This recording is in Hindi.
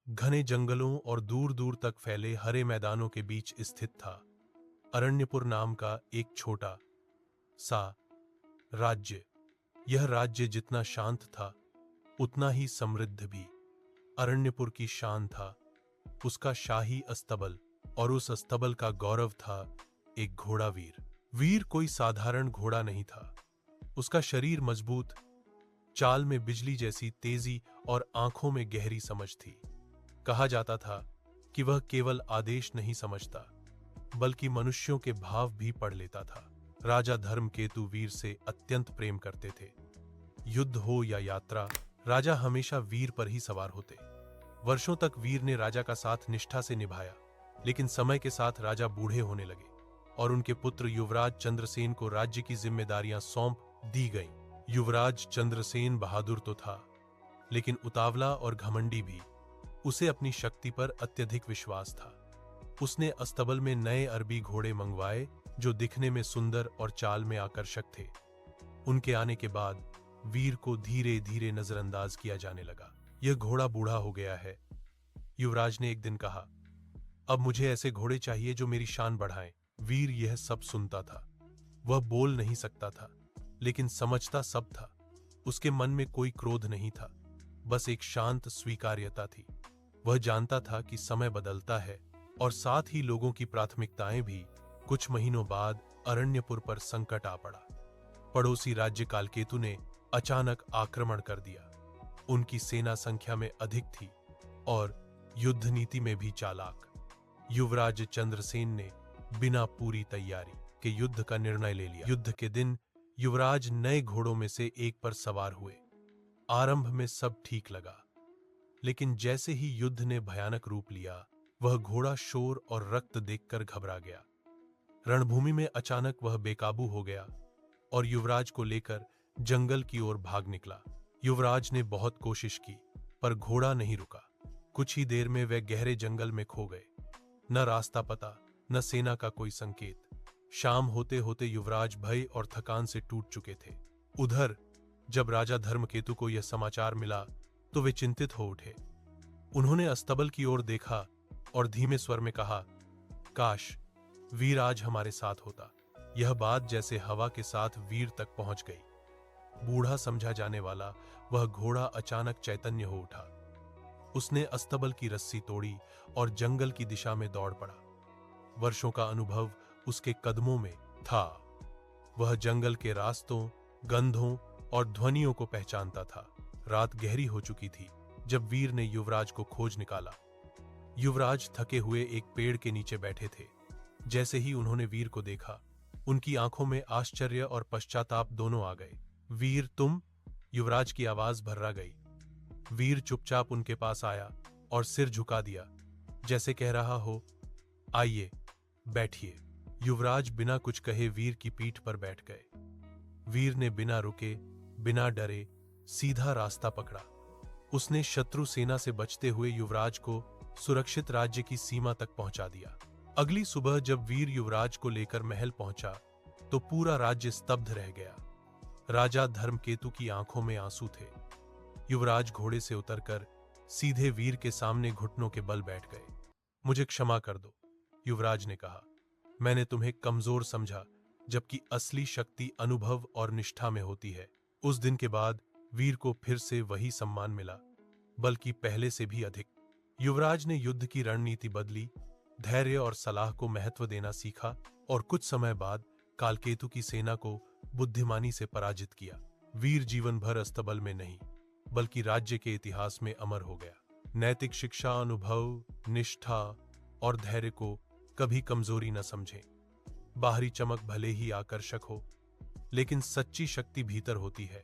घने जंगलों और दूर दूर तक फैले हरे मैदानों के बीच स्थित था अरण्यपुर नाम का एक छोटा सा राज्य। यह राज्य जितना शांत था उतना ही समृद्ध भी। अरण्यपुर की शान था उसका शाही अस्तबल, और उस अस्तबल का गौरव था एक घोड़ा वीर। वीर कोई साधारण घोड़ा नहीं था। उसका शरीर मजबूत, चाल में बिजली जैसी तेजी और आंखों में गहरी समझ थी। कहा जाता था कि वह केवल आदेश नहीं समझता बल्कि मनुष्यों के भाव भी पढ़ लेता था। राजा धर्मकेतु वीर से अत्यंत प्रेम करते थे। युद्ध हो या यात्रा, राजा हमेशा वीर पर ही सवार होते। वर्षों तक वीर ने राजा का साथ निष्ठा से निभाया, लेकिन समय के साथ राजा बूढ़े होने लगे और उनके पुत्र युवराज चंद्रसेन को राज्य की जिम्मेदारियां सौंप दी गईं। युवराज चंद्रसेन बहादुर तो था, लेकिन उतावला और घमंडी भी। उसे अपनी शक्ति पर अत्यधिक विश्वास था। उसने अस्तबल में नए अरबी घोड़े मंगवाए जो दिखने में सुंदर और चाल में आकर्षक थे। उनके आने के बाद वीर को धीरे धीरे नजरअंदाज किया जाने लगा। यह घोड़ा बूढ़ा हो गया है, युवराज ने एक दिन कहा। अब मुझे ऐसे घोड़े चाहिए जो मेरी शान बढ़ाएं। वीर यह सब सुनता था। वह बोल नहीं सकता था, लेकिन समझता सब था। उसके मन में कोई क्रोध नहीं था, बस एक शांत स्वीकार्यता थी। वह जानता था कि समय बदलता है और साथ ही लोगों की प्राथमिकताएं भी। कुछ महीनों बाद अरण्यपुर पर संकट आ पड़ा। पड़ोसी राज्य कालकेतु ने अचानक आक्रमण कर दिया। उनकी सेना संख्या में अधिक थी और युद्ध नीति में भी चालाक। युवराज चंद्रसेन ने बिना पूरी तैयारी के युद्ध का निर्णय ले लिया। युद्ध के दिन युवराज नए घोड़ों में से एक पर सवार हुए। आरंभ में सब ठीक लगा, लेकिन जैसे ही युद्ध ने भयानक रूप लिया, वह घोड़ा शोर और रक्त देखकर घबरा गया। रणभूमि में अचानक वह बेकाबू हो गया और युवराज को लेकर जंगल की ओर भाग निकला। युवराज ने बहुत कोशिश की, पर घोड़ा नहीं रुका। कुछ ही देर में वे गहरे जंगल में खो गए। न रास्ता पता, न सेना का कोई संकेत। शाम होते होते युवराज भय और थकान से टूट चुके थे। उधर जब राजा धर्मकेतु को यह समाचार मिला तो वे चिंतित हो उठे। उन्होंने अस्तबल की ओर देखा और धीमे स्वर में कहा, काश वीर आज हमारे साथ होता। यह बात जैसे हवा के साथ वीर तक पहुंच गई। बूढ़ा समझा जाने वाला वह घोड़ा अचानक चैतन्य हो उठा। उसने अस्तबल की रस्सी तोड़ी और जंगल की दिशा में दौड़ पड़ा। वर्षों का अनुभव उसके कदमों में था। वह जंगल के रास्तों, गंधों और ध्वनियों को पहचानता था। रात गहरी हो चुकी थी जब वीर ने युवराज को खोज निकाला। युवराज थके हुए एक पेड़ के नीचे बैठे थे। जैसे ही उन्होंने वीर को देखा, उनकी आंखों में आश्चर्य और पश्चाताप दोनों आ गए। वीर तुम? युवराज की आवाज भर्रा गई। वीर चुपचाप उनके पास आया और सिर झुका दिया, जैसे कह रहा हो, आइए बैठिए। युवराज बिना कुछ कहे वीर की पीठ पर बैठ गए। वीर ने बिना रुके, बिना डरे सीधा रास्ता पकड़ा। उसने शत्रु सेना से बचते हुए युवराज को सुरक्षित राज्य की सीमा तक पहुंचा दिया। अगली सुबह जब वीर युवराज को लेकर महल पहुंचा तो पूरा राज्य स्तब्ध रह गया। राजा धर्मकेतु की आंखों में आंसू थे। युवराज घोड़े से उतरकर सीधे वीर के सामने घुटनों के बल बैठ गए। मुझे क्षमा कर दो, युवराज ने कहा। मैंने तुम्हें कमजोर समझा, जबकि असली शक्ति अनुभव और निष्ठा में होती है। उस दिन के बाद वीर को फिर से वही सम्मान मिला, बल्कि पहले से भी अधिक। युवराज ने युद्ध की रणनीति बदली, धैर्य और सलाह को महत्व देना सीखा और कुछ समय बाद कालकेतु की सेना को बुद्धिमानी से पराजित किया। वीर जीवन भर अस्तबल में नहीं, बल्कि राज्य के इतिहास में अमर हो गया। नैतिक शिक्षा, अनुभव, निष्ठा और धैर्य को कभी कमजोरी न समझें। बाहरी चमक भले ही आकर्षक हो, लेकिन सच्ची शक्ति भीतर होती है।